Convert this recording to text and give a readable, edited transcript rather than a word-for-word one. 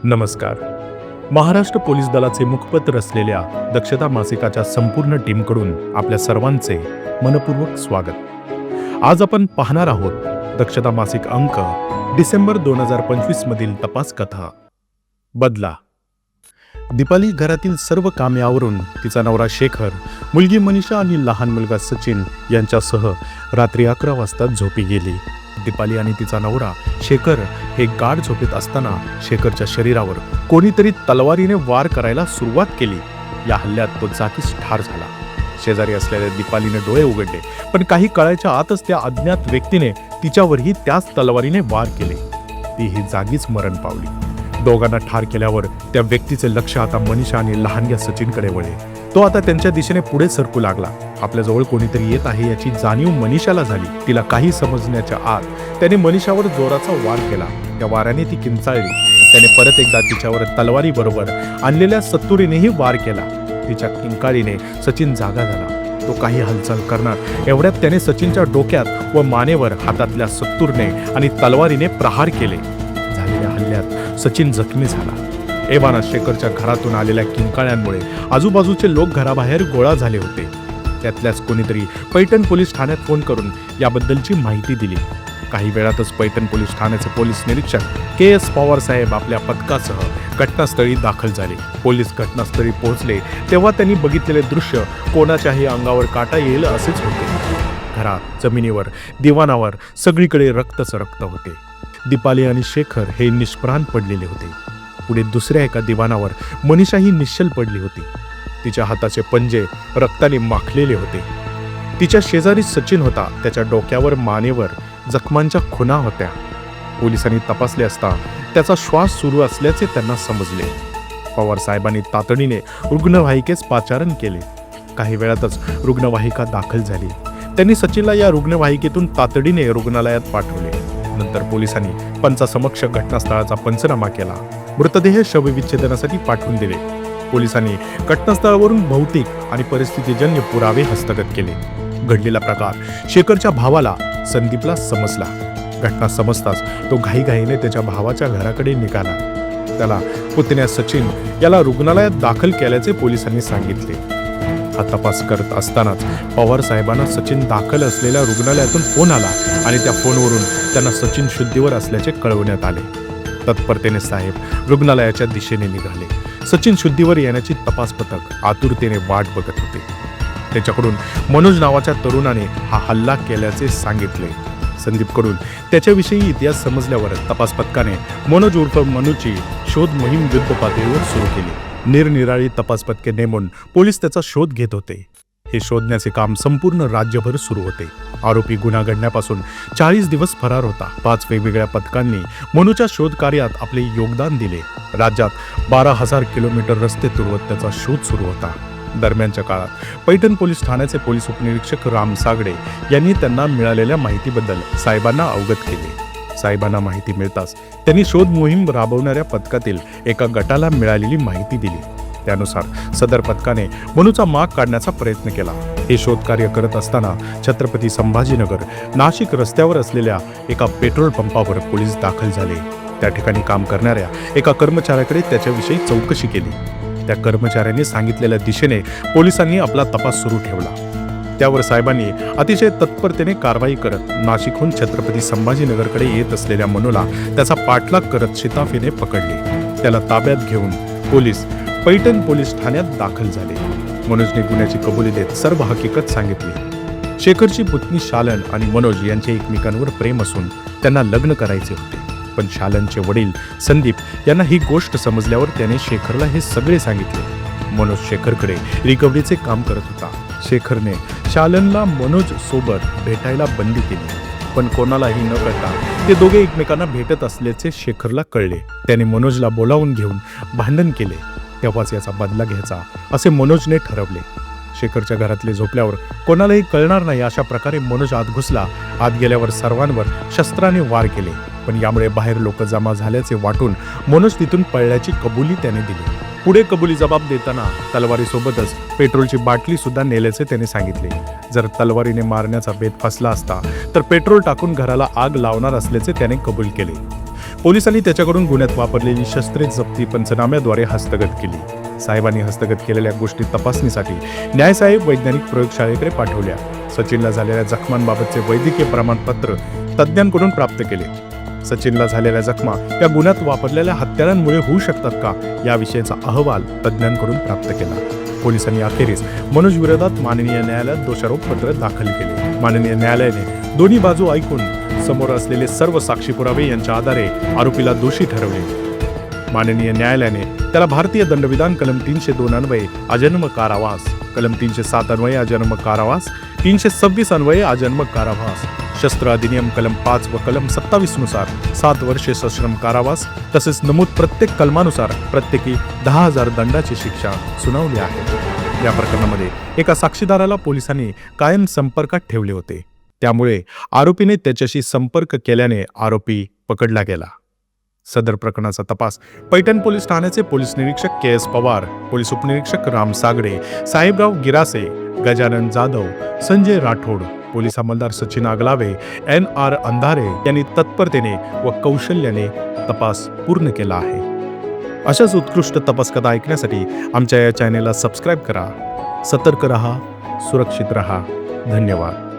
नमस्कार. महाराष्ट्र पोलीस दलाचे मुखपत्र असलेल्या दक्षता मासिकाच्या संपूर्ण टीमकडून आपल्या सर्वांचे मनपूर्वक स्वागत. आज आपण पाहणार आहोत दक्षता मासिक अंक डिसेंबर 2025 मधील तपास कथा बदला. दीपाली घरातील सर्व कामे आवरून तिचा नवरा शेखर, मुलगी मनीषा आणि लहान मुलगा सचिन यांच्यासह रात्री 11 वाजता झोपी गेली. दीपाली आणि तिचा नवरा शेखर हे गाढ झोपेत असताना शेखरच्या शरीरावर कोणीतरी तलवारीने वार करायला सुरुवात केली. या हल्ल्यात तो जागीच ठार झाला. शेजारी असलेल्या दीपालीने डोळे उघडले, पण काही काळाच्या आतच त्या अज्ञात व्यक्तीने तिच्यावरही त्याच तलवारीने वार केले. तीही जागीच मरण पावली. दोघांना ठार केल्यावर त्या व्यक्तीचे लक्ष आता मनीषा आणि लहानग्या सचिनकडे वळले. तो आता त्यांच्या दिशेने पुढे सरकू लागला. आपल्याजवळ कोणीतरी येत आहे याची जाणीव मनीषाला झाली. तिला काही समजण्याच्या आत त्याने मनीषावर जोराचा वार केला. त्या वाऱ्याने ती किंचाळली. त्याने परत एकदा तिच्यावर तलवारी बरोबर आणलेल्या सत्तुरीनेही वार केला. तिच्या किंकाळीने सचिन जागा झाला. तो काही हालचाल करणार एवढ्यात त्याने सचिनच्या डोक्यात व मानेवर हातातल्या सत्तूरने आणि तलवारीने प्रहार केले. झालेल्या हल्ल्यात सचिन जखमी झाला. एव्हाना शेखरच्या घरातून आलेल्या किंकाळ्यांमुळे आजूबाजूचे लोक घराबाहेर गोळा झाले होते. त्यातल्याच कोणीतरी पैठण पोलीस ठाण्यात फोन करून याबद्दलची माहिती दिली. काही वेळातच पैठण पोलीस ठाण्याचे पोलीस निरीक्षक के.एस. पवार साहेब आपल्या पथकासह घटनास्थळी दाखल झाले. पोलीस घटनास्थळी पोहोचले तेव्हा त्यांनी बघितलेले दृश्य कोणाच्याही अंगावर काटा येईल असेच होते. घरात, जमिनीवर, दिवाणावर सगळीकडे रक्तच रक्त होते. दीपाली आणि शेखर हे निष्प्राण पडलेले होते. पुढे दुसऱ्या एका दिवाणावर मनीषा ही निश्चल पडली होती. तिच्या हाताचे पंजे रक्ताने माखलेले होते. तिच्या शेजारी सचिन होता. त्याच्या डोक्यावर, मानेवर जखमांच्या खुणा होत्या. पोलिसांनी तपासले असता त्याचा श्वास सुरू असल्याचे त्यांना समजले. पवार साहेबांनी तातडीने रुग्णवाहिकेस पाचारण केले. काही वेळातच रुग्णवाहिका दाखल झाली. त्यांनी सचिनला या रुग्णवाहिकेतून तातडीने रुग्णालयात पाठवले. नंतर पोलिसांनी पंचासमक्ष घटनास्थळाचा पंचनामा केला. मृतदेह शवविच्छेदनासाठी पाठवून दिले. पोलिसांनी घटनास्थळावरून भौतिक आणि परिस्थितीजन्य पुरावे हस्तगत केले. घडलेला प्रकार शेखरच्या भावाला संदीपला समजला. घटना समजताच तो घाईघाईने त्याच्या भावाच्या घराकडे निघाला. त्याला पुतण्या सचिन याला रुग्णालयात दाखल केल्याचे पोलिसांनी सांगितले. हा तपास करत असतानाच पवार साहेबांना सचिन दाखल असलेल्या रुग्णालयातून फोन आला आणि त्या फोनवरून त्यांना सचिन शुद्धीवर असल्याचे कळवण्यात आले. तत्परतेने साहेब रुग्णालयाच्या दिशेने निघाले. सचिन शुद्धीवर येण्याची तपास पथक आतुरतेने वाट बघत होते. त्याच्याकडून मनोज नावाच्या तरुणाने हा हल्ला केल्याचे सांगितले. संदीपकडून त्याच्याविषयी इतिहास समजल्यावर तपास पथकाने मनोज उर्फ मनूची शोध मोहीम युद्ध पातळीवर सुरू केली. निरनिराळी तपास पथके नेमून पोलीस त्याचा शोध घेत होते. हे शोधण्याचे काम संपूर्ण राज्यभर सुरू होते. आरोपी गुन्हा घडण्यापासून 40 दिवस फरार होता. 5 वेगवेगळ्या पथकांनी मनूच्या शोध कार्यात आपले योगदान दिले. राज्यात 12,000 किलोमीटर रस्ते तुडवत त्याचा शोध सुरू होता. दरम्यानच्या काळात पैठण पोलीस ठाण्याचे पोलीस उपनिरीक्षक राम सागडे यांनी त्यांना मिळालेल्या माहितीबद्दल साहेबांना अवगत केले. साहेबांना माहिती मिळताच त्यांनी शोध मोहीम राबवणाऱ्या पथकातील एका गटाला मिळालेली माहिती दिली. त्यानुसार सदर पथकाने मनूचा माग काढण्याचा प्रयत्न केला. हे शोधकार्य करत असताना छत्रपती संभाजीनगर नाशिक रस्त्यावर असलेल्या एका पेट्रोल पंपावर पोलीस दाखल झाले. त्या ठिकाणी काम करणाऱ्या एका कर्मचाऱ्याकडे त्याच्याविषयी चौकशी केली. त्या कर्मचाऱ्याने सांगितलेल्या दिशेने पोलिसांनी आपला तपास सुरू ठेवला. त्यावर साहेबांनी अतिशय तत्परतेने कारवाई करत नाशिकहून छत्रपती संभाजीनगरकडे येत असलेल्या मनूला त्याचा पाठलाग करत शिताफीने पकडले. त्याला ताब्यात घेऊन पोलीस पैठण पोलीस ठाण्यात दाखल झाले. मनोजने गुन्ह्याची कबुली देत सर्व हकीकत सांगितली. शेखरची पुतणी शालन आणि मनोज यांचे एकमेकांवर प्रेम असून त्यांना लग्न करायचे होते. पण शालनचे वडील संदीप यांना ही गोष्ट समजल्यावर त्याने शेखरला हे सगळे सांगितले. मनोज शेखरकडे रिकव्हरीचे काम करत होता. शेखरने शालनला मनोज सोबत भेटायला बंदी केली. पण कोणालाही न कळता ते दोघे एकमेकांना भेटत असल्याचे शेखरला कळले. त्याने मनोजला बोलावून घेऊन भांडण केले. तेव्हाच याचा बदला घ्यायचा असे मनोजने ठरवले. शेखरच्या घरातले झोपल्यावर कोणालाही कळणार नाही अशा प्रकारे मनोज आत घुसला. आत गेल्यावर सर्वांवर शस्त्राने वार केले. पण यामुळे बाहेर लोक जमा झाल्याचे वाटून मनोज तिथून पळल्याची कबुली त्याने दिली. पुढे कबुली जबाब देताना तलवारीसोबतच पेट्रोलची बाटली सुद्धा नेल्याचे त्याने सांगितले. जर तलवारीने मारण्याचा बेत फसला असता तर पेट्रोल टाकून घराला आग लावणार असल्याचे त्याने कबूल केले. पोलिसांनी त्याच्याकडून गुन्ह्यात वापरलेली शस्त्रे जप्ती पंचनाम्याद्वारे हस्तगत केली. साहेबांनी हस्तगत केलेल्या गोष्टी तपासणीसाठी न्यायसाहेब वैज्ञानिक प्रयोगशाळेकडे पाठवल्या. सचिनला झालेल्या जखमांबाबतचे वैद्यकीय प्रमाणपत्र तज्ज्ञांकडून प्राप्त केले. सचिनला झालेल्या जखमा या गुन्ह्यात वापरलेल्या हत्यारांमुळे होऊ शकतात का याविषयीचा अहवाल तज्ज्ञांकडून प्राप्त केला. पोलिसांनी अखेरीस मनोज विरोधात माननीय न्यायालयात दोषारोपपत्र दाखल केले. माननीय न्यायालयाने दोन्ही बाजू ऐकून समोर असलेले सर्व साक्षी पुरावे यांच्या आधारे आरोपीला दोषी ठरवले. माननीय न्यायालयाने त्याला भारतीय दंडविधान कलम 302 अन्वये आजन्म कारावास, कलम 307 अन्वये आजन्म कारावास, 326 अन्वये आजन्म कारावास, शस्त्र अधिनियम कलम 5 व कलम 27 नुसार 7 वर्षे सश्रम कारावास तसेच नमूद प्रत्येक कलमानुसार प्रत्येकी 10,000 दंडाची शिक्षा सुनावली आहे. या प्रकरणामध्ये एका साक्षीदाराला पोलिसांनी कायम संपर्कात ठेवले होते. त्यामुळे आरोपीने त्याच्याशी संपर्क केल्याने आरोपी पकडला गेला. सदर प्रकरणाचा तपास पैठण पोलीस ठाण्याचे पोलीस निरीक्षक के.एस. पवार, पोलीस उपनिरीक्षक राम सागडे, साहेबराव गिरासे, गजानन जाधव, संजय राठोड, पोलीस अंमलदार सचिन आगलावे, N.R. अंधारे यांनी तत्परतेने व कौशल्याने तपास पूर्ण केला आहे. अशाच उत्कृष्ट तपास कथा ऐकण्यासाठी आमच्या या चॅनेलला सबस्क्राईब करा. सतर्क रहा, सुरक्षित रहा. धन्यवाद.